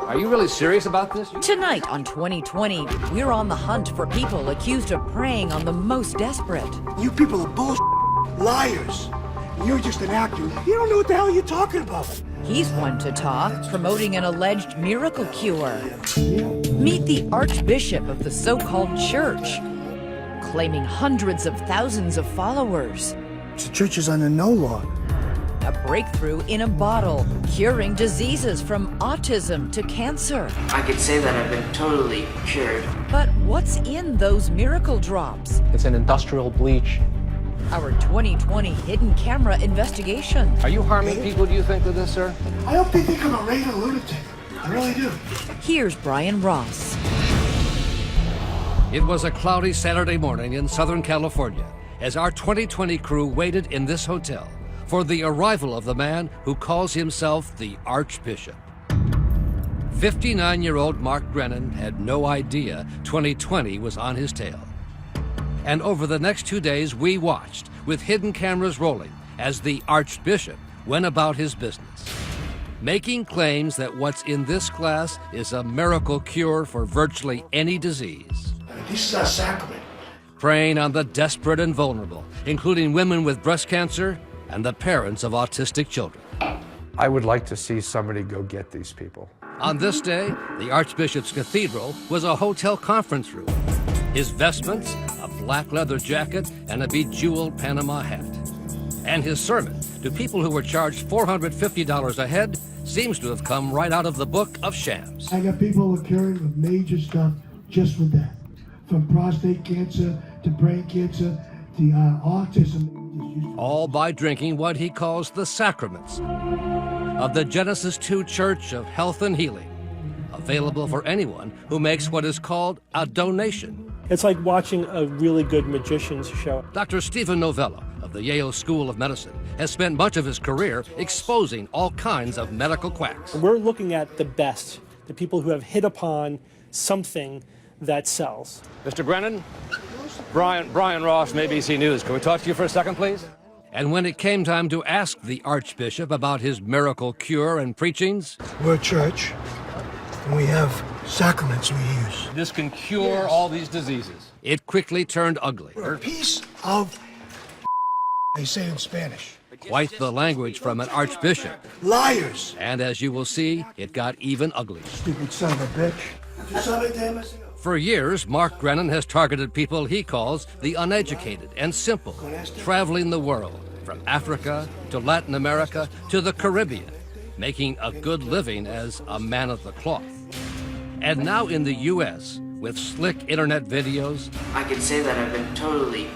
Are you really serious about this? Tonight on 2020, we're on the hunt for people accused of preying on the most desperate. You people are liars. You're just an actor. You don't know what the hell you're talking about. He's one to talk, promoting an alleged miracle cure. Meet the Archbishop of the so-called church, claiming hundreds of thousands of followers. The church is under no law. A breakthrough in a bottle, curing diseases from autism to cancer. I could say that I've been totally cured. But what's in those miracle drops? It's an industrial bleach. Our 2020 hidden camera investigation. Are you harming people, do you think, with this, sir? I hope they think I'm a raving lunatic. I really do. Here's Brian Ross. It was a cloudy Saturday morning in Southern California as our 2020 crew waited in this hotel for the arrival of the man who calls himself the Archbishop. 59-year-old Mark Grennan had no idea 2020 was on his tail. And over the next 2 days, we watched, with hidden cameras rolling, as the Archbishop went about his business, making claims that what's in this glass is a miracle cure for virtually any disease. This is our sacrament. Preying on the desperate and vulnerable, including women with breast cancer and the parents of autistic children. I would like to see somebody go get these people. On this day, the Archbishop's cathedral was a hotel conference room. His vestments, a black leather jacket, and a bejeweled Panama hat. And his sermon to people who were charged $450 a head seems to have come right out of the book of Shams. I got people curing with major stuff just with that. From prostate cancer to brain cancer to autism. All by drinking what he calls the sacraments of the Genesis 2 Church of Health and Healing, available for anyone who makes what is called a donation. It's like watching a really good magician's show. Dr. Stephen Novello of the Yale School of Medicine has spent much of his career exposing all kinds of medical quacks. We're looking at the best, the people who have hit upon something that sells. Mr. Grennan, Brian Ross, from ABC News. Can we talk to you for a second, please? And when it came time to ask the Archbishop about his miracle cure and preachings, We're a church, and we have sacraments we use. This can cure all these diseases. it quickly turned ugly. We're a piece of they say in Spanish. Quite the language from an archbishop. Liars! And as you will see, it got even uglier. Stupid son of a bitch. You sabe demasiado. For years, Mark Grennan has targeted people he calls the uneducated and simple, traveling the world, from Africa to Latin America to the Caribbean, making a good living as a man of the cloth. And now in the U.S., with slick internet videos, I could say that I've been totally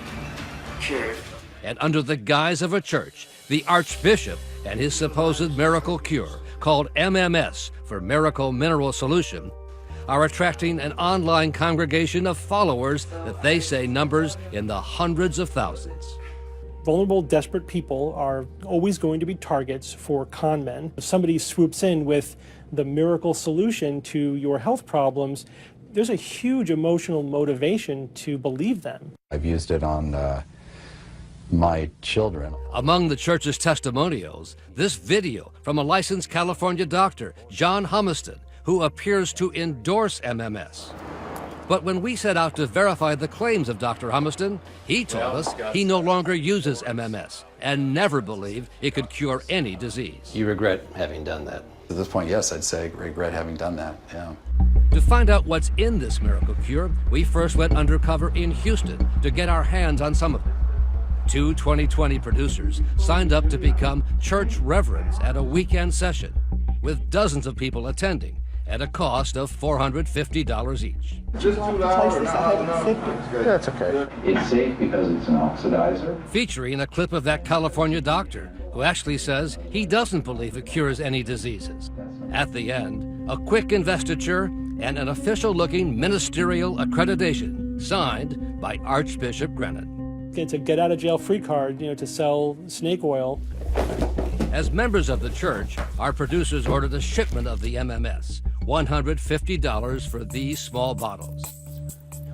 cured. and under the guise of a church, the Archbishop and his supposed miracle cure, called MMS for Miracle Mineral Solution, are attracting an online congregation of followers that they say numbers in the hundreds of thousands. Vulnerable, desperate people are always going to be targets for con men. If somebody swoops in with the miracle solution to your health problems, there's a huge emotional motivation to believe them. I've used it on my children. Among the church's testimonials, this video from a licensed California doctor, John Humiston, who appears to endorse MMS. But when we set out to verify the claims of Dr. Humiston, he told us he no longer uses MMS and never believed it could cure any disease. You regret having done that? At this point, yes, I'd say I regret having done that, yeah. To find out what's in this miracle cure, we first went undercover in Houston to get our hands on some of it. Two 2020 producers signed up to become church reverends at a weekend session, with dozens of people attending at a cost of $450 each. Just too loud or not? That's okay. It's safe because it's an oxidizer. Featuring a clip of that California doctor who actually says he doesn't believe it cures any diseases. At the end, a quick investiture and an official-looking ministerial accreditation signed by Archbishop Grennan. It's a get-out-of-jail-free card, to sell snake oil. As members of the church, our producers ordered a shipment of the MMS, $150 for these small bottles.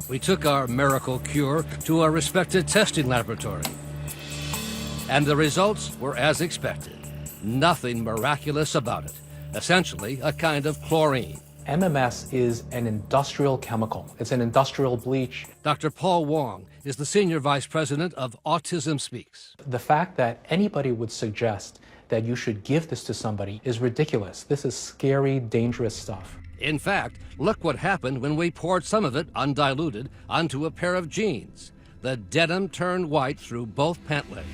We took our miracle cure to a respected testing laboratory, and the results were as expected. Nothing miraculous about it. Essentially, a kind of chlorine. MMS is an industrial chemical. It's an industrial bleach. Dr. Paul Wong is the Senior Vice President of Autism Speaks. The fact that anybody would suggest that you should give this to somebody is ridiculous. This is scary, dangerous stuff. In fact, look what happened when we poured some of it, undiluted, onto a pair of jeans. The denim turned white through both pant legs.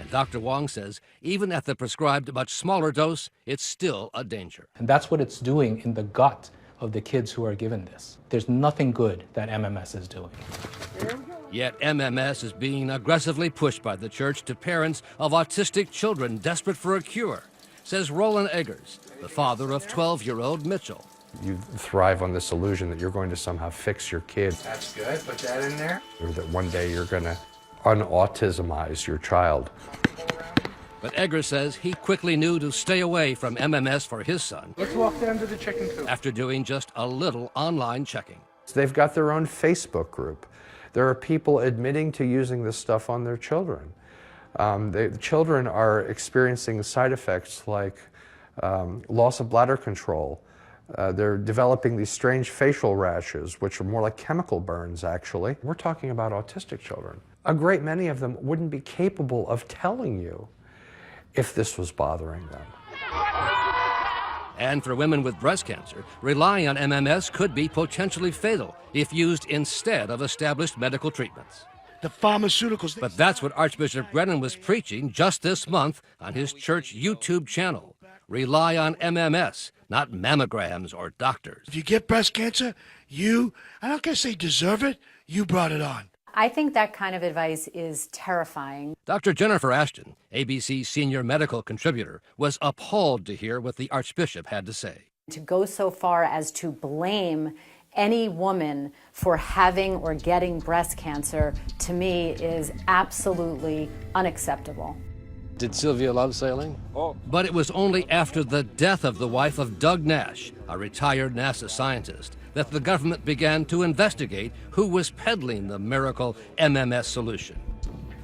And Dr. Wong says even at the prescribed much smaller dose, it's still a danger. And that's what it's doing in the gut of the kids who are given this. There's nothing good that MMS is doing. Yet MMS is being aggressively pushed by the church to parents of autistic children desperate for a cure, says Roland Eggers, the father of 12-year-old Mitchell. You thrive on this illusion that you're going to somehow fix your kid. That's good. Put that in there. Or that one day you're going to unautismize your child. But Eggers says he quickly knew to stay away from MMS for his son. Let's walk down to the chicken coop. After doing just a little online checking. They've got their own Facebook group. There are people admitting to using this stuff on their children. The children are experiencing side effects like loss of bladder control. They're developing these strange facial rashes, which are more like chemical burns, actually. We're talking about autistic children. A great many of them wouldn't be capable of telling you if this was bothering them. And for women with breast cancer, relying on MMS could be potentially fatal if used instead of established medical treatments. The pharmaceuticals. But that's what Archbishop Brennan was preaching just this month on his church YouTube channel. Rely on MMS, not mammograms or doctors. If you get breast cancer, I'm not going to say deserve it, you brought it on. I think that kind of advice is terrifying. Dr. Jennifer Ashton, ABC's senior medical contributor, was appalled to hear what the Archbishop had to say. To go so far as to blame any woman for having or getting breast cancer, to me, is absolutely unacceptable. Did Sylvia love sailing? But it was only after the death of the wife of Doug Nash, a retired NASA scientist, that the government began to investigate who was peddling the miracle MMS solution.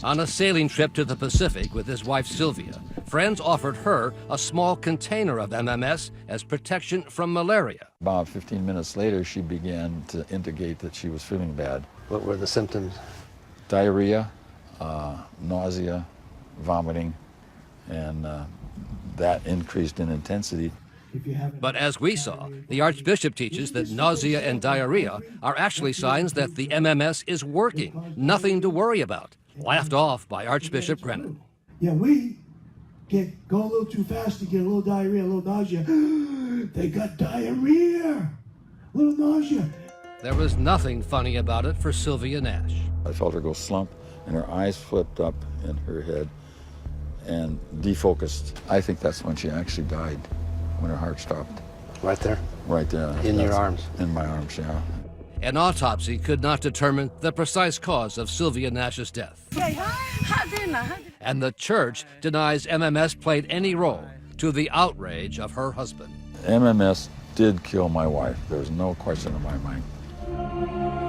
On a sailing trip to the Pacific with his wife Sylvia, friends offered her a small container of MMS as protection from malaria. About 15 minutes later, she began to indicate that she was feeling bad. What were the symptoms? Diarrhea, nausea, vomiting, and that increased in intensity. But as we saw, the Archbishop teaches that nausea and diarrhea are actually signs that the MMS is working. Nothing to worry about. Laughed off by Archbishop Brennan. Yeah, we go a little too fast to get a little diarrhea, a little nausea. They got diarrhea, a little nausea. There was nothing funny about it for Sylvia Nash. I felt her go slump, and her eyes flipped up in her head and defocused. I think that's when she actually died, when her heart stopped. Right there? Right there. In your arms? In my arms, yeah. An autopsy could not determine the precise cause of Sylvia Nash's death. And the church denies MMS played any role, to the outrage of her husband. MMS did kill my wife. There's no question in my mind.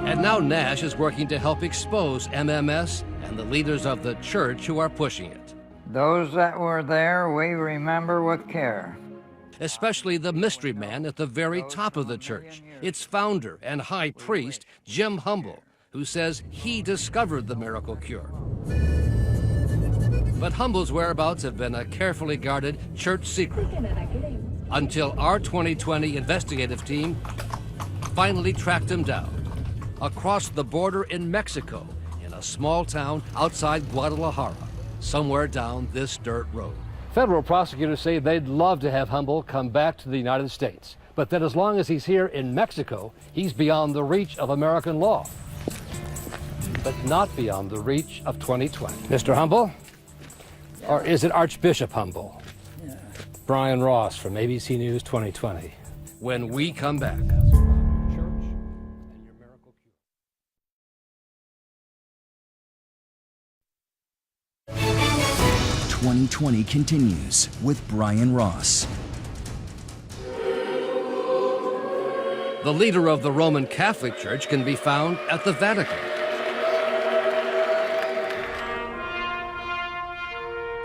And now Nash is working to help expose MMS and the leaders of the church who are pushing it. Those that were there, we remember with care. Especially the mystery man at the very top of the church, its founder and high priest, Jim Humble, who says he discovered the miracle cure. But Humble's whereabouts have been a carefully guarded church secret until our 2020 investigative team finally tracked him down across the border in Mexico, in a small town outside Guadalajara, somewhere down this dirt road. Federal prosecutors say they'd love to have Humble come back to the United States, but that as long as he's here in Mexico, he's beyond the reach of American law, but not beyond the reach of 2020. Mr. Humble? Or is it Archbishop Humble? Yeah. Brian Ross from ABC News 2020. When we come back. 2020 continues with Brian Ross. The leader of the Roman Catholic Church can be found at the Vatican.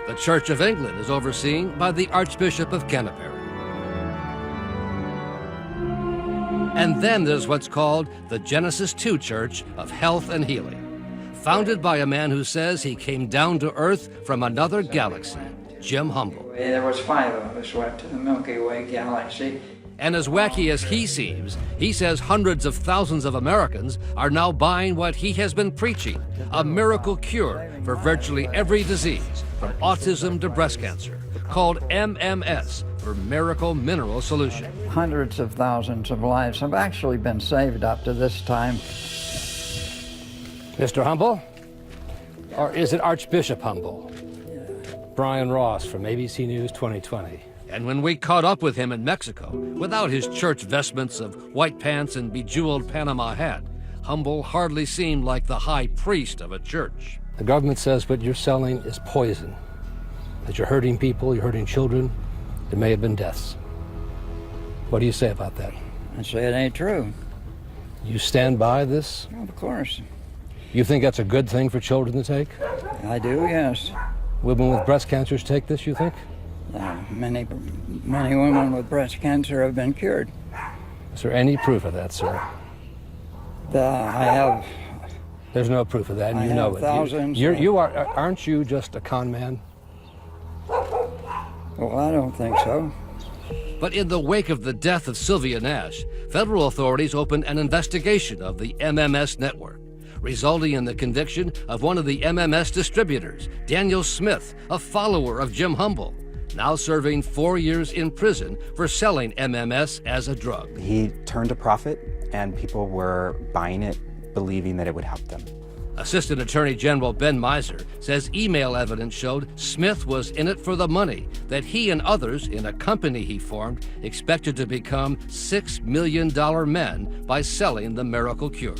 The Church of England is overseen by the Archbishop of Canterbury. And then there's what's called the Genesis 2 Church of Health and Healing, founded by a man who says he came down to Earth from another galaxy, Jim Humble. There was 5 of us went to the Milky Way galaxy. And as wacky as he seems, he says hundreds of thousands of Americans are now buying what he has been preaching, a miracle cure for virtually every disease, from autism to breast cancer, called MMS, for Miracle Mineral Solution. Hundreds of thousands of lives have actually been saved up to this time. Mr. Humble? Or is it Archbishop Humble? Brian Ross from ABC News 2020. And when we caught up with him in Mexico, without his church vestments of white pants and bejeweled Panama hat, Humble hardly seemed like the high priest of a church. The government says what you're selling is poison, that you're hurting people, you're hurting children. There may have been deaths. What do you say about that? I say it ain't true. You stand by this? Of course. You think that's a good thing for children to take? I do, yes. Women with breast cancers take this, you think? Many women with breast cancer have been cured. Is there any proof of that, sir? I have. There's no proof of that, and I you know have it. Thousands. Aren't you just a con man? Well, I don't think so. But in the wake of the death of Sylvia Nash, federal authorities opened an investigation of the MMS network, resulting in the conviction of one of the MMS distributors, Daniel Smith, a follower of Jim Humble, now serving 4 years in prison for selling MMS as a drug. He turned a profit, and people were buying it, believing that it would help them. Assistant Attorney General Ben Miser says email evidence showed Smith was in it for the money that he and others in a company he formed expected to become $6 million men by selling the miracle cure.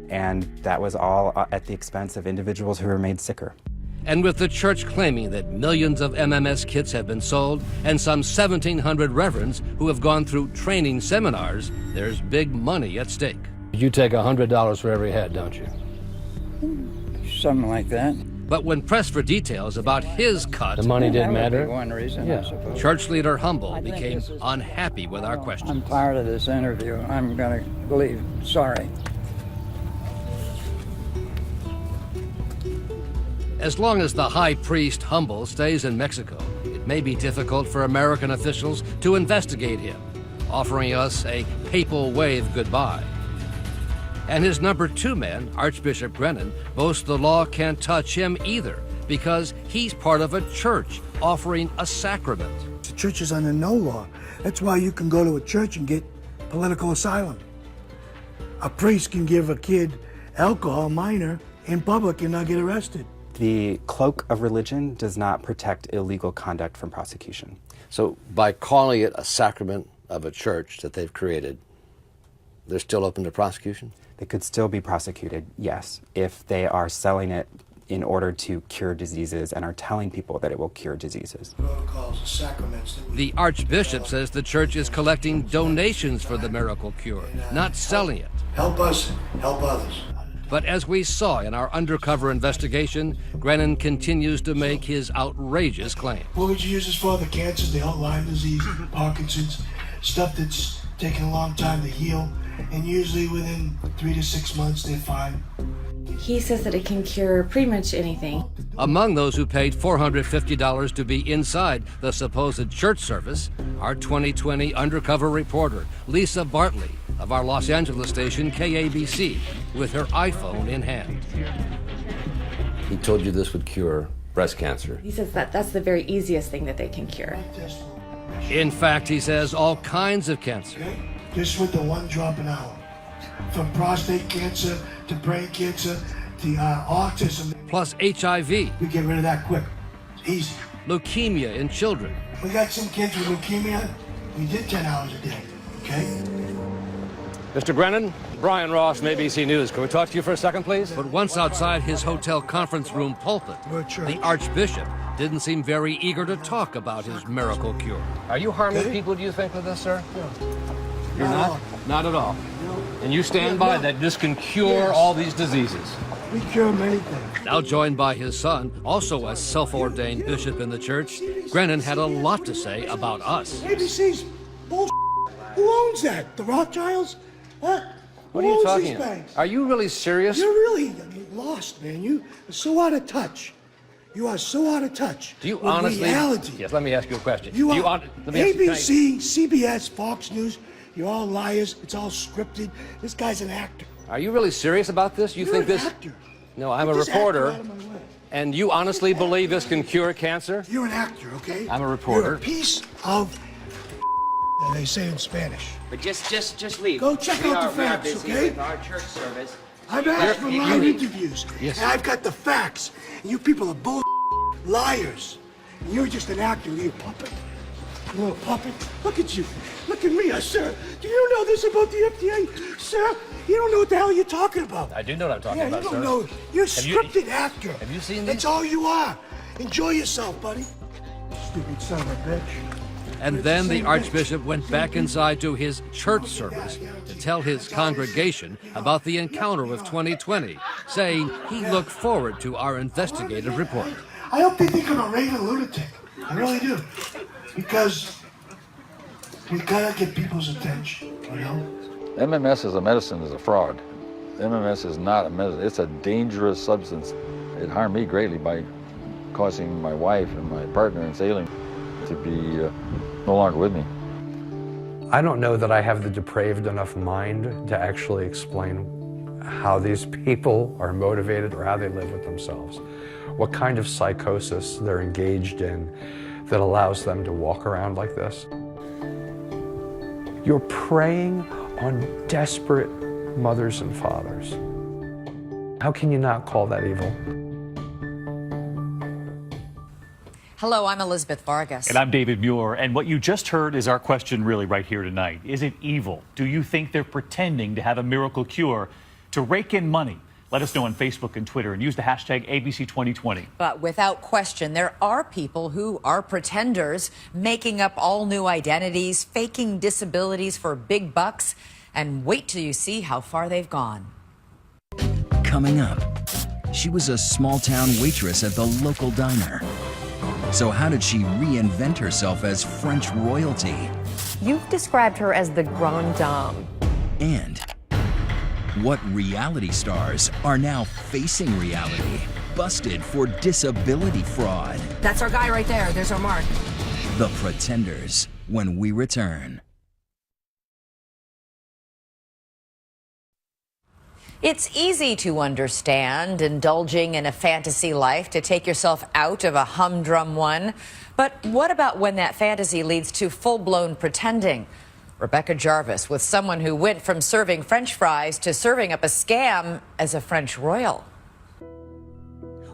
And that was all at the expense of individuals who were made sicker. And with the church claiming that millions of MMS kits have been sold and some 1,700 reverends who have gone through training seminars, there's big money at stake. You take $100 for every head, don't you? Something like that. But when pressed for details about his cut, the money didn't matter. One reason, I suppose. Church leader Humble became unhappy with our questions. I'm tired of this interview. I'm going to leave. Sorry. As long as the high priest Humble stays in Mexico, it may be difficult for American officials to investigate him, offering us a papal wave goodbye. And his number 2 man, Archbishop Brennan, boasts the law can't touch him either because he's part of a church offering a sacrament. The church is under no law. That's why you can go to a church and get political asylum. A priest can give a kid alcohol, minor, in public and not get arrested. The cloak of religion does not protect illegal conduct from prosecution. So by calling it a sacrament of a church that they've created, they're still open to prosecution? They could still be prosecuted, yes, if they are selling it in order to cure diseases and are telling people that it will cure diseases. Protocols, sacraments that The Archbishop says the church is collecting donations for the miracle cure, not selling it. help us, help others. But as we saw in our undercover investigation, Brennan continues to make his outrageous claim. What would you use this for? The cancers, the Lyme disease, Parkinson's, stuff that's taking a long time to heal, and usually within 3 to 6 months they're fine. He says that it can cure pretty much anything. Among those who paid $450 to be inside the supposed church service, our 2020 undercover reporter, Lisa Bartley, of our Los Angeles station KABC, with her iPhone in hand. He told you this would cure breast cancer. He says that that's the very easiest thing that they can cure. In fact, he says all kinds of cancer. Okay? Just with the 1 drop an hour. From prostate cancer to brain cancer to autism. Plus HIV. We get rid of that quick. It's easy. Leukemia in children. We got some kids with leukemia. We did 10 hours a day, okay? Mr. Brennan, Brian Ross from ABC News. Can we talk to you for a second, please? But once outside his hotel conference room pulpit, the Archbishop didn't seem very eager to talk about his miracle cure. Are you harming people, do you think, with this, sir? You're not? Not at all. And you stand by that this can cure all these diseases? We cure many things. Now joined by his son, also a self-ordained bishop in the church, Brennan had a lot to say about us. ABC's bullshit. Who owns that? The Rothschilds? Huh? What Who are you owns talking these about? banks? Are you really serious? You're really lost, man. You are so out of touch. You are so out of touch. Do you with honestly? reality. Yes. Let me ask you a question. You Do you are let me ask you- ABC, CBS, Fox News. You're all liars. It's all scripted. This guy's an actor. Are you really serious about this? You You're think an this? actor. No, I'm Get a this actor reporter. out of my way. And you honestly believe this can cure cancer? You're an actor, okay? I'm a reporter. You're a piece of. They say in Spanish. But just leave. Go check We out the we are facts, busy okay? with our church service. I've asked for live interviews. Yes. And I've got the facts. And you people are bull liars. And you're just an actor. You're a puppet. You little puppet. Look at you. Look at me, sir. Do you know this about the FDA? Sir, you don't know what the hell you're talking about. I do know what I'm talking about, you sir. don't know. You're a Have you- scripted actor. Have you seen That's these? all you are. Enjoy yourself, buddy. Stupid son of a bitch. And then the Archbishop went back inside to his church service to tell his congregation about the encounter of 2020, saying he looked forward to our investigative report. I hope they think I'm a raving lunatic. I really do. Because we gotta get people's attention, you know? MMS as a medicine is a fraud. MMS is not a medicine. It's a dangerous substance. It harmed me greatly by causing my wife and my partner in sailing to be no longer with me. I don't know that I have the depraved enough mind to actually explain how these people are motivated or how they live with themselves. What kind of psychosis they're engaged in that allows them to walk around like this. You're preying on desperate mothers and fathers. How can you not call that evil? Hello, I'm Elizabeth Vargas. And I'm David Muir. And what you just heard is our question really right here tonight. Is it evil? Do you think they're pretending to have a miracle cure to rake in money? Let us know on Facebook and Twitter and use the hashtag ABC2020. But without question, there are people who are pretenders, making up all new identities, faking disabilities for big bucks, and wait till you see how far they've gone. Coming up, she was a small-town waitress at the local diner. So how did she reinvent herself as French royalty? You've described her as the grande dame. And what reality stars are now facing reality, busted for disability fraud? That's our guy right there. There's our mark. The Pretenders, when we return. It's easy to understand indulging in a fantasy life to take yourself out of a humdrum one. But what about when that fantasy leads to full-blown pretending? Rebecca Jarvis with someone who went from serving French fries to serving up a scam as a French royal.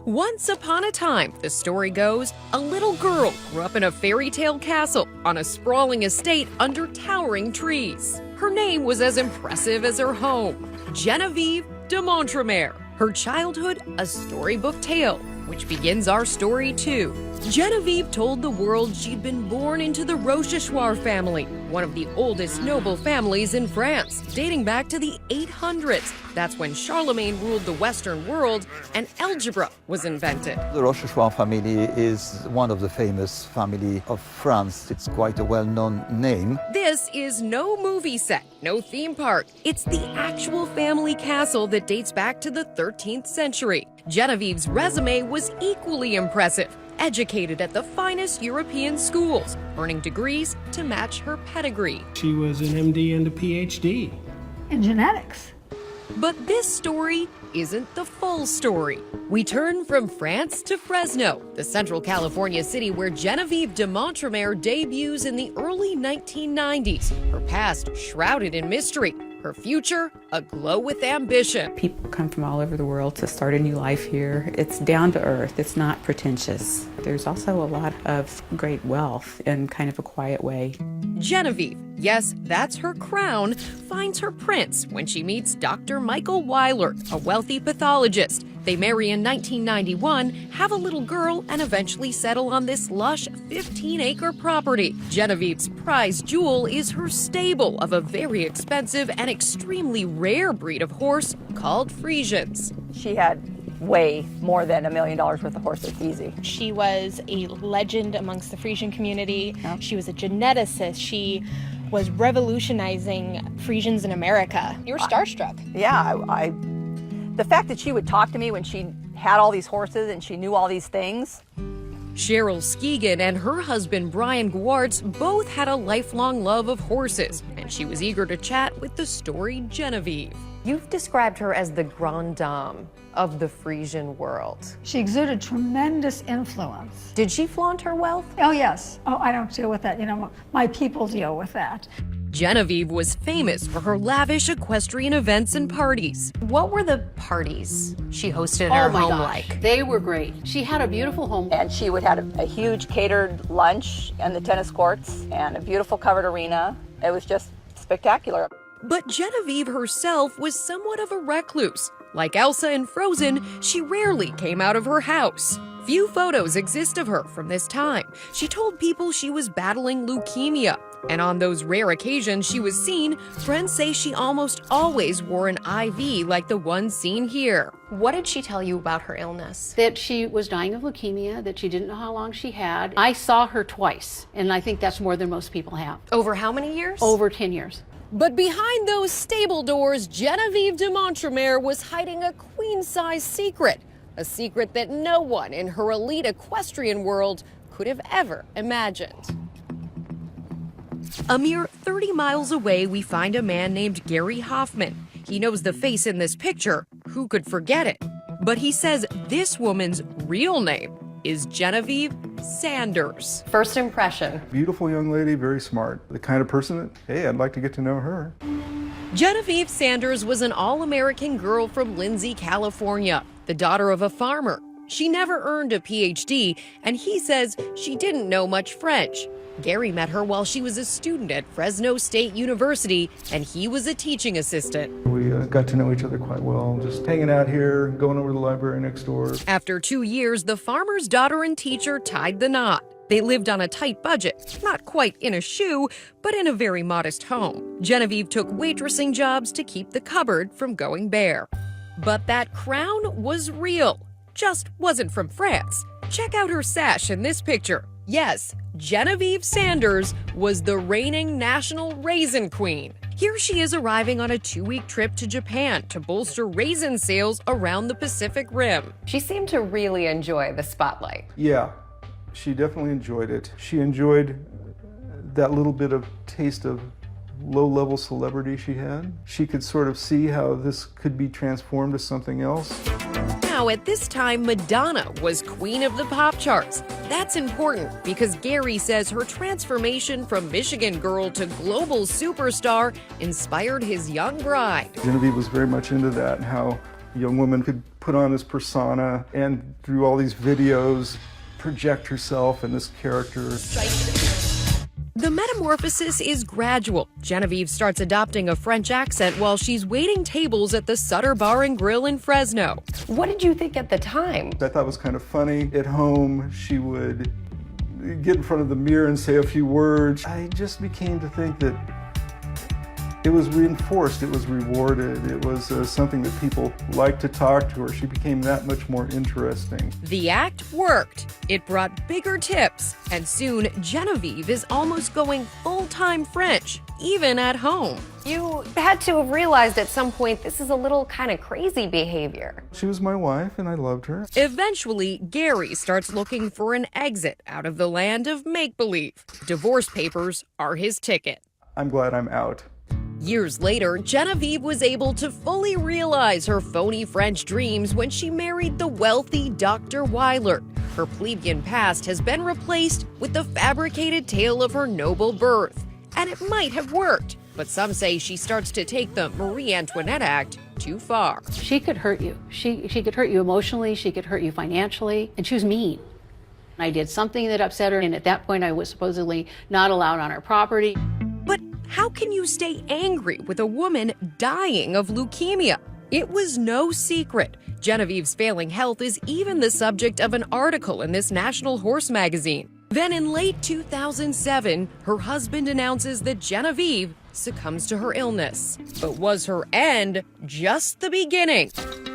Once upon a time, the story goes, a little girl grew up in a fairy tale castle on a sprawling estate under towering trees. Her name was as impressive as her home, Genevieve de Montremer. Her childhood, a storybook tale, which begins our story too. Genevieve told the world she'd been born into the Rochechouart family, one of the oldest noble families in France, dating back to the 800s. That's when Charlemagne ruled the Western world and algebra was invented. The Rochechouart family is one of the famous family of France. It's quite a well-known name. This is no movie set, no theme park. It's the actual family castle that dates back to the 13th century. Genevieve's resume was equally impressive. Educated at the finest European schools, earning degrees to match her pedigree. She was an MD and a PhD. In genetics. But this story isn't the full story. We turn from France to Fresno, the Central California city where Genevieve de Montremer debuts in the early 1990s. Her past shrouded in mystery. Her future, aglow with ambition. People come from all over the world to start a new life here. It's down to earth. It's not pretentious. There's also a lot of great wealth in kind of a quiet way. Genevieve, yes, that's her crown, finds her prince when she meets Dr. Michael Weiler, a wealthy pathologist. They marry in 1991, have a little girl, and eventually settle on this lush 15-acre property. Genevieve's prize jewel is her stable of a very expensive and extremely rare breed of horse called Friesians. She had way more than $1 million worth of horses, easy. She was a legend amongst the Frisian community. She was a geneticist. She was revolutionizing Frisians in America. You were starstruck. Yeah, the fact that she would talk to me when she had all these horses and she knew all these things. Cheryl Skegan and her husband Brian Gwartz both had a lifelong love of horses, and she was eager to chat with the storied Genevieve. You've described her as the grande dame of the Frisian world. She exuded tremendous influence. Did she flaunt her wealth? Oh, yes. Oh, I don't deal with that. You know, my people deal with that. Genevieve was famous for her lavish equestrian events and parties. What were the parties she hosted at her home like? They were great. She had a beautiful home. And she would have a huge catered lunch and the tennis courts and a beautiful covered arena. It was just spectacular. But Genevieve herself was somewhat of a recluse. Like Elsa in Frozen, she rarely came out of her house. Few photos exist of her from this time. She told people she was battling leukemia. And on those rare occasions she was seen, friends say she almost always wore an IV like the one seen here. What did she tell you about her illness? That she was dying of leukemia, that she didn't know how long she had. I saw her twice, and I think that's more than most people have. Over how many years? Over 10 years. But behind those stable doors, Genevieve de Montremer was hiding a queen-size secret. A secret that no one in her elite equestrian world could have ever imagined. A mere 30 miles away, we find a man named Gary Hoffman. He knows the face in this picture. Who could forget it? But he says this woman's real name is Genevieve Sanders. First impression. Beautiful young lady, very smart. The kind of person that, hey, I'd like to get to know her. Genevieve Sanders was an all-American girl from Lindsay, California, the daughter of a farmer. She never earned a PhD, and he says she didn't know much French. Gary met her while she was a student at Fresno State University, and he was a teaching assistant. We got to know each other quite well, just hanging out here, going over to the library next door. After 2 years, the farmer's daughter and teacher tied the knot. They lived on a tight budget, not quite in a shoe, but in a very modest home. Genevieve took waitressing jobs to keep the cupboard from going bare. But that crown was real, just wasn't from France. Check out her sash in this picture. Yes, Genevieve Sanders was the reigning national raisin queen. Here she is arriving on a 2-week trip to Japan to bolster raisin sales around the Pacific Rim. She seemed to really enjoy the spotlight. Yeah, she definitely enjoyed it. She enjoyed that little bit of taste of low-level celebrity she had. She could sort of see how this could be transformed to something else. Now, at this time, Madonna was queen of the pop charts. That's important because Gary says her transformation from Michigan girl to global superstar inspired his young bride. Genevieve was very much into that, and how a young woman could put on this persona and through all these videos project herself in this character. The metamorphosis is gradual. Genevieve starts adopting a French accent while she's waiting tables at the Sutter Bar and Grill in Fresno. What did you think at the time? I thought it was kind of funny. At home, she would get in front of the mirror and say a few words. I just became to think that it was reinforced, it was rewarded, it was something that people liked to talk to her. She became that much more interesting. The act worked. It brought bigger tips, and soon Genevieve is almost going full-time French, even at home. You had to have realized at some point this is a little kind of crazy behavior. She was my wife, and I loved her. Eventually, Gary starts looking for an exit out of the land of make-believe. Divorce papers are his ticket. I'm glad I'm out. Years later, Genevieve was able to fully realize her phony French dreams when she married the wealthy Dr. Weiler. Her plebeian past has been replaced with the fabricated tale of her noble birth. And it might have worked, but some say she starts to take the Marie Antoinette act too far. She could hurt you. She could hurt you emotionally, she could hurt you financially, and she was mean. I did something that upset her, and at that point I was supposedly not allowed on her property. But how can you stay angry with a woman dying of leukemia? It was no secret. Genevieve's failing health is even the subject of an article in this National Horse magazine. Then in late 2007, her husband announces that Genevieve succumbs to her illness. But was her end just the beginning?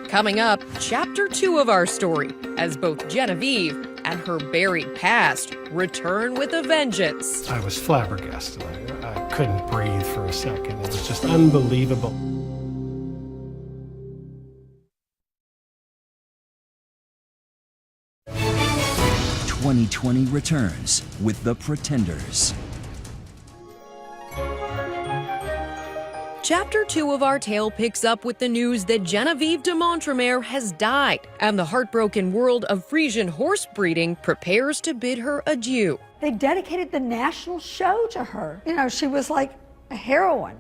Coming up, Chapter 2 of our story, as both Genevieve and her buried past return with a vengeance. I was flabbergasted. I couldn't breathe for a second. It was just unbelievable. "2020 returns with The Pretenders." Chapter 2 of our tale picks up with the news that Genevieve de Montremer has died, and the heartbroken world of Frisian horse breeding prepares to bid her adieu. They dedicated the national show to her. You know, she was like a heroine.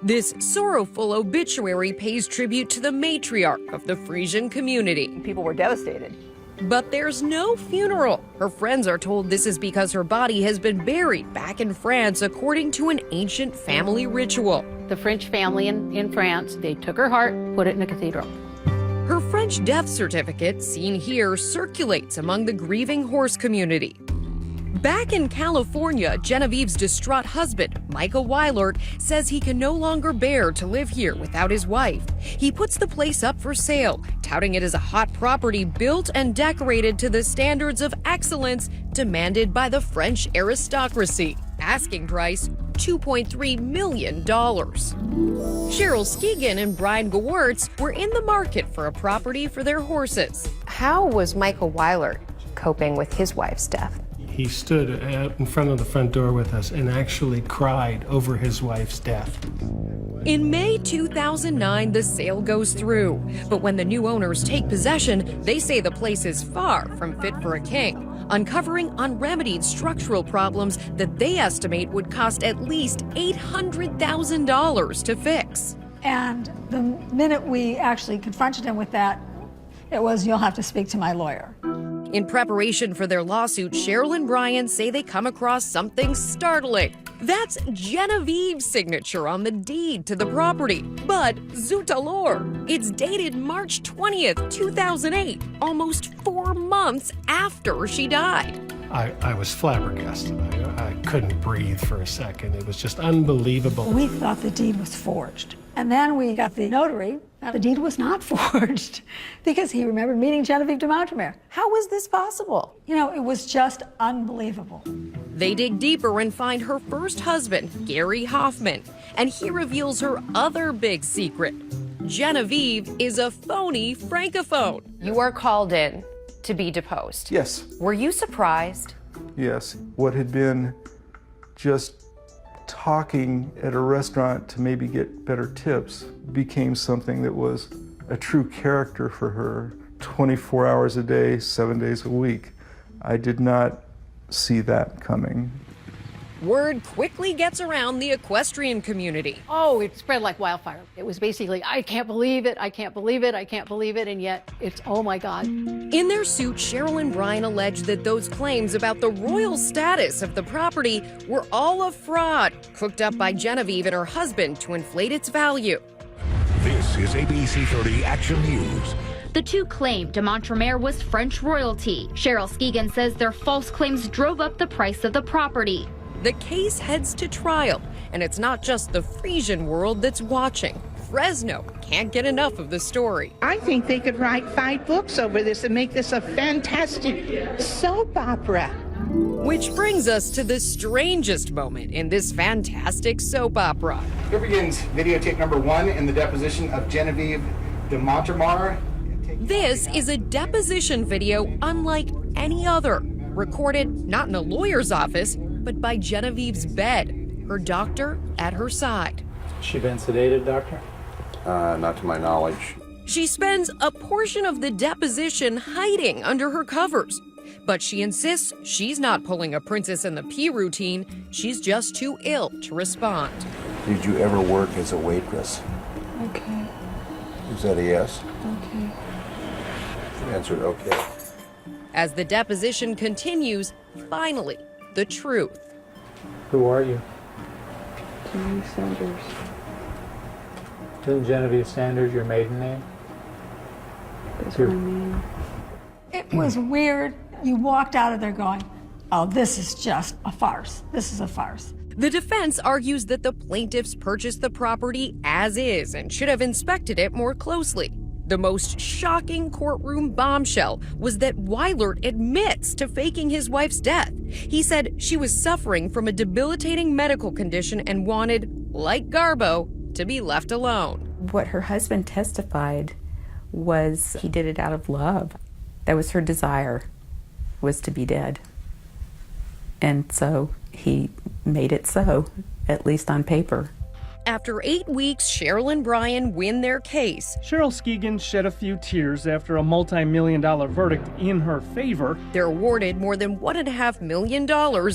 This sorrowful obituary pays tribute to the matriarch of the Frisian community. People were devastated. But there's no funeral. Her friends are told this is because her body has been buried back in France according to an ancient family ritual. The French family in France, they took her heart, put it in a cathedral. Her French death certificate, seen here, circulates among the grieving horse community. Back in California, Genevieve's distraught husband, Michael Weilert, says he can no longer bear to live here without his wife. He puts the place up for sale, touting it as a hot property built and decorated to the standards of excellence demanded by the French aristocracy. Asking price, $2.3 million. Cheryl Skegan and Brian Gewertz were in the market for a property for their horses. How was Michael Weilert coping with his wife's death? He stood out in front of the front door with us and actually cried over his wife's death. In May 2009, the sale goes through. But when the new owners take possession, they say the place is far from fit for a king, uncovering unremedied structural problems that they estimate would cost at least $800,000 to fix. And the minute we actually confronted him with that, it was, "You'll have to speak to my lawyer." In preparation for their lawsuit, Cheryl and Brian say they come across something startling. That's Genevieve's signature on the deed to the property. But zut alors, it's dated March 20th, 2008, almost 4 months after she died. I was flabbergasted. I couldn't breathe for a second. It was just unbelievable. We thought the deed was forged. And then we got the notary. Now, the deed was not forged because he remembered meeting Genevieve de Montremer. How was this possible? You know, it was just unbelievable. They dig deeper and find her first husband, Gary Hoffman, and he reveals her other big secret. Genevieve is a phony francophone. You are called in to be deposed. Yes. Were you surprised? Yes. What had been just talking at a restaurant to maybe get better tips became something that was a true character for her, 24 hours a day, 7 days a week. I did not see that coming. Word quickly gets around the equestrian community. Oh, it spread like wildfire. It was basically, I can't believe it, I can't believe it, I can't believe it, and yet it's, oh my God. In their suit, Cheryl and Brian allege that those claims about the royal status of the property were all a fraud, cooked up by Genevieve and her husband to inflate its value. This is ABC 30 Action News. The two claim de Montremer was French royalty. Cheryl Skegan says their false claims drove up the price of the property. The case heads to trial, and it's not just the Frisian world that's watching. Fresno can't get enough of the story. I think they could write 5 books over this and make this a fantastic soap opera. Which brings us to the strangest moment in this fantastic soap opera. Here begins videotape number 1 in the deposition of Genevieve de Montremer. This is a deposition video unlike any other, recorded not in a lawyer's office, but by Genevieve's bed, her doctor at her side. She been sedated, doctor? Not to my knowledge. She spends a portion of the deposition hiding under her covers, but she insists she's not pulling a Princess and the Pea routine. She's just too ill to respond. Did you ever work as a waitress? Okay. Is that a yes? Okay. She answered okay. As the deposition continues, finally, the truth. Who are you? Genevieve Sanders. Isn't Genevieve Sanders your maiden name? That's my name. It was weird. You walked out of there going, "Oh, this is just a farce. This is a farce." The defense argues that the plaintiffs purchased the property as is and should have inspected it more closely. The most shocking courtroom bombshell was that Weilert admits to faking his wife's death. He said she was suffering from a debilitating medical condition and wanted, like Garbo, to be left alone. What her husband testified was he did it out of love. That was her desire, was to be dead. And so he made it so, at least on paper. After 8 weeks, Cheryl and Brian win their case. Cheryl Skegan shed a few tears after a multi-million-dollar verdict in her favor. They're awarded more than $1.5 million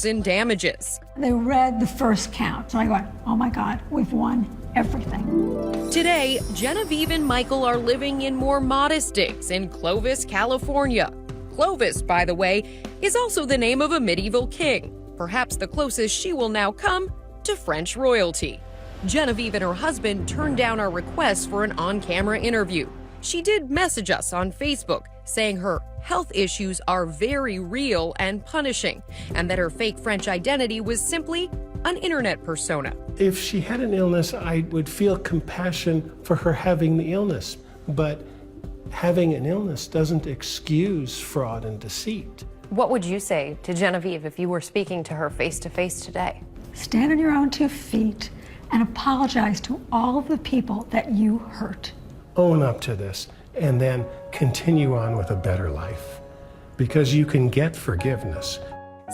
in damages. They read the first count, so I go, oh my God, we've won everything. Today, Genevieve and Michael are living in more modest digs in Clovis, California. Clovis, by the way, is also the name of a medieval king, perhaps the closest she will now come to French royalty. Genevieve and her husband turned down our request for an on-camera interview. She did message us on Facebook, saying her health issues are very real and punishing, and that her fake French identity was simply an internet persona. If she had an illness, I would feel compassion for her having the illness, but having an illness doesn't excuse fraud and deceit. What would you say to Genevieve if you were speaking to her face-to-face today? Stand on your own 2 feet and apologize to all of the people that you hurt. Own up to this and then continue on with a better life, because you can get forgiveness.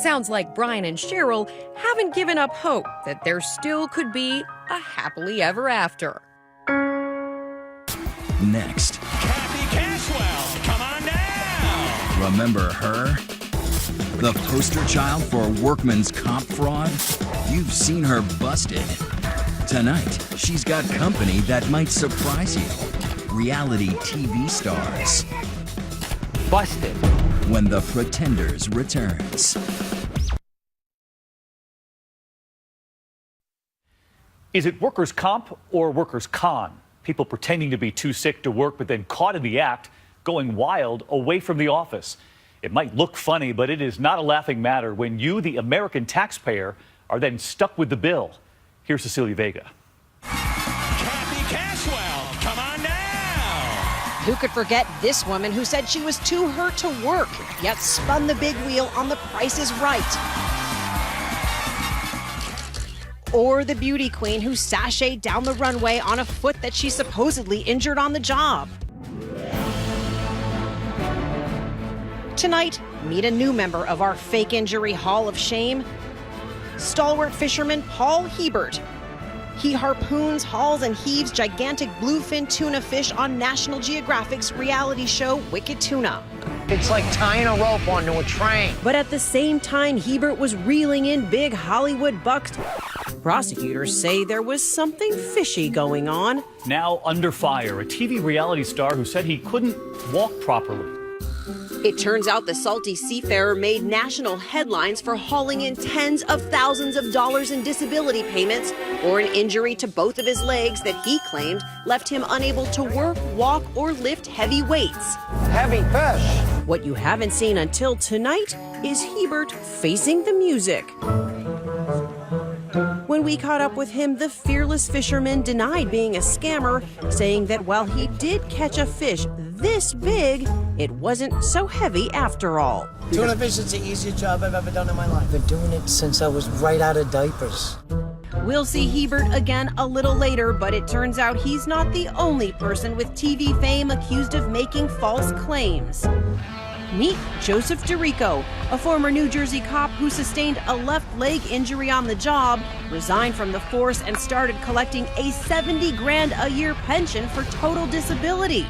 Sounds like Brian and Cheryl haven't given up hope that there still could be a happily ever after. Next. Kathy Cashwell, come on down! Remember her? The poster child for workman's comp fraud? You've seen her busted. Tonight, she's got company that might surprise you. Reality TV stars. Busted. When The Pretenders returns. Is it workers' comp or workers' con? People pretending to be too sick to work but then caught in the act, going wild away from the office. It might look funny, but it is not a laughing matter when you, the American taxpayer, are then stuck with the bill. Here's Cecilia Vega. Kathy Cashwell, come on down! Who could forget this woman who said she was too hurt to work, yet spun the big wheel on The Price is Right? Or the beauty queen who sashayed down the runway on a foot that she supposedly injured on the job. Tonight, meet a new member of our fake injury Hall of Shame, stalwart fisherman Paul Hebert. He harpoons, hauls, and heaves gigantic bluefin tuna fish on National Geographic's reality show Wicked Tuna. It's like tying a rope onto a train. But at the same time, Hebert was reeling in big Hollywood bucks. Prosecutors say there was something fishy going on. Now under fire, a TV reality star who said he couldn't walk properly. It turns out the salty seafarer made national headlines for hauling in tens of thousands of dollars in disability payments for an injury to both of his legs that he claimed left him unable to work, walk, or lift heavy weights. Heavy fish. What you haven't seen until tonight is Hebert facing the music. When we caught up with him, the fearless fisherman denied being a scammer, saying that while he did catch a fish this big, it wasn't so heavy after all. Tuna fish is the easiest job I've ever done in my life. I've been doing it since I was right out of diapers. We'll see Hebert again a little later, but it turns out he's not the only person with TV fame accused of making false claims. Meet Joseph DeRico, a former New Jersey cop who sustained a left leg injury on the job, resigned from the force, and started collecting a $70 grand a year pension for total disability.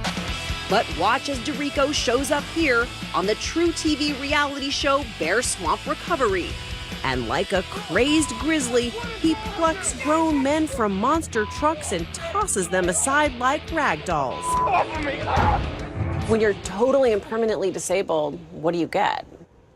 But watch as DeRico shows up here on the True TV reality show Bear Swamp Recovery. And like a crazed grizzly, he plucks grown men from monster trucks and tosses them aside like rag dolls. When you're totally and permanently disabled, what do you get?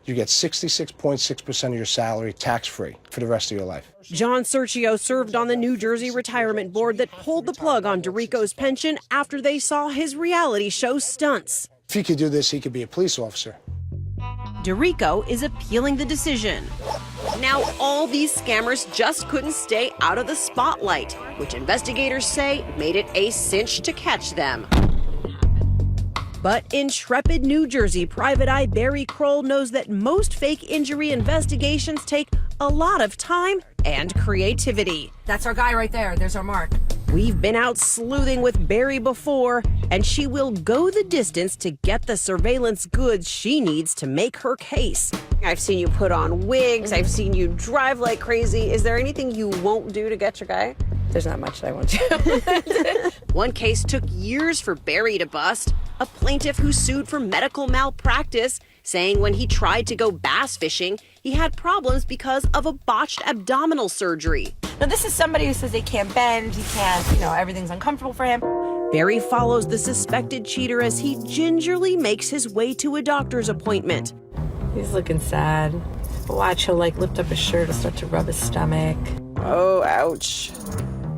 You get 66.6% of your salary tax-free for the rest of your life. John Sergio served on the New Jersey Retirement Board that pulled the plug on DeRico's pension after they saw his reality show stunts. If he could do this, he could be a police officer. DeRico is appealing the decision. Now, all these scammers just couldn't stay out of the spotlight, which investigators say made it a cinch to catch them. But intrepid New Jersey private eye Barry Kroll knows that most fake injury investigations take a lot of time and creativity. That's our guy right there. There's our mark. We've been out sleuthing with Barry before, and she will go the distance to get the surveillance goods she needs to make her case. I've seen you put on wigs. I've seen you drive like crazy. Is there anything you won't do to get your guy? There's not much that I won't do. One case took years for Barry to bust. A plaintiff who sued for medical malpractice, saying when he tried to go bass fishing, he had problems because of a botched abdominal surgery. Now, this is somebody who says he can't bend, he can't, everything's uncomfortable for him. Barry follows the suspected cheater as he gingerly makes his way to a doctor's appointment. He's looking sad. Watch, he'll lift up his shirt and start to rub his stomach. Oh, ouch.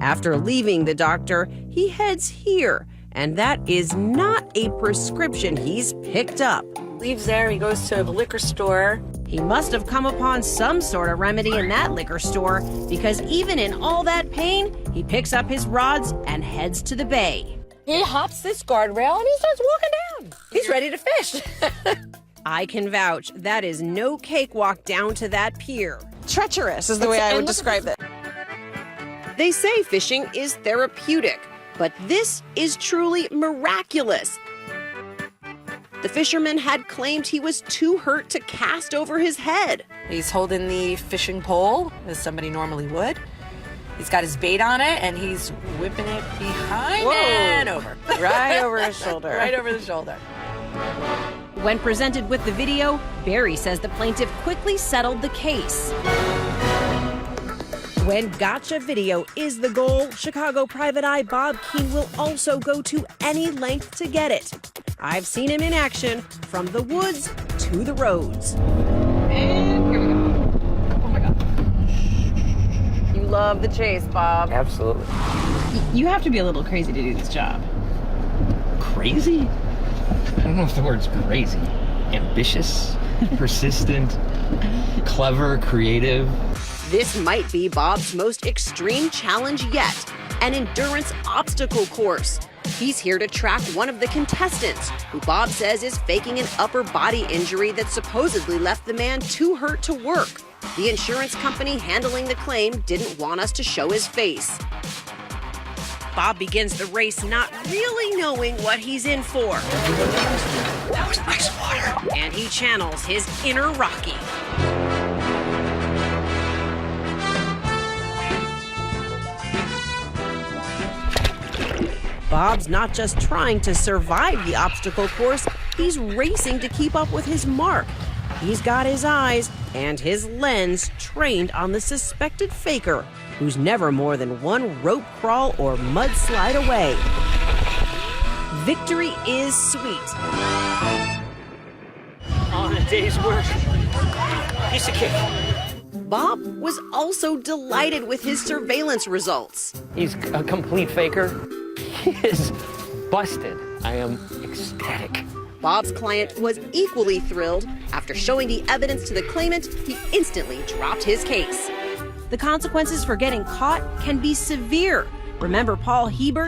After leaving the doctor, he heads here, and that is not a prescription he's picked up. Leaves there, he goes to the liquor store. He must have come upon some sort of remedy in that liquor store, because even in all that pain, he picks up his rods and heads to the bay. He hops this guardrail and he starts walking down. He's ready to fish. I can vouch, that is no cakewalk down to that pier. Treacherous is the way I would describe it. They say fishing is therapeutic, but this is truly miraculous. The fisherman had claimed he was too hurt to cast over his head. He's holding the fishing pole, as somebody normally would. He's got his bait on it, and he's whipping it behind and over. Right over his shoulder. Right over the shoulder. When presented with the video, Barry says the plaintiff quickly settled the case. When gotcha video is the goal, Chicago private eye Bob Keene will also go to any length to get it. I've seen him in action from the woods to the roads. And here we go. Oh my God. You love the chase, Bob. Absolutely. You have to be a little crazy to do this job. Crazy? I don't know if the word's crazy. Ambitious, persistent, clever, creative. This might be Bob's most extreme challenge yet, an endurance obstacle course. He's here to track one of the contestants, who Bob says is faking an upper body injury that supposedly left the man too hurt to work. The insurance company handling the claim didn't want us to show his face. Bob begins the race not really knowing what he's in for. That was ice water. And he channels his inner Rocky. Bob's not just trying to survive the obstacle course, he's racing to keep up with his mark. He's got his eyes and his lens trained on the suspected faker, who's never more than one rope crawl or mudslide away. Victory is sweet. On a day's work. Piece of cake. Bob was also delighted with his surveillance results. He's a complete faker. He is busted. I am ecstatic. Bob's client was equally thrilled. After showing the evidence to the claimant, he instantly dropped his case. The consequences for getting caught can be severe. Remember Paul Hebert?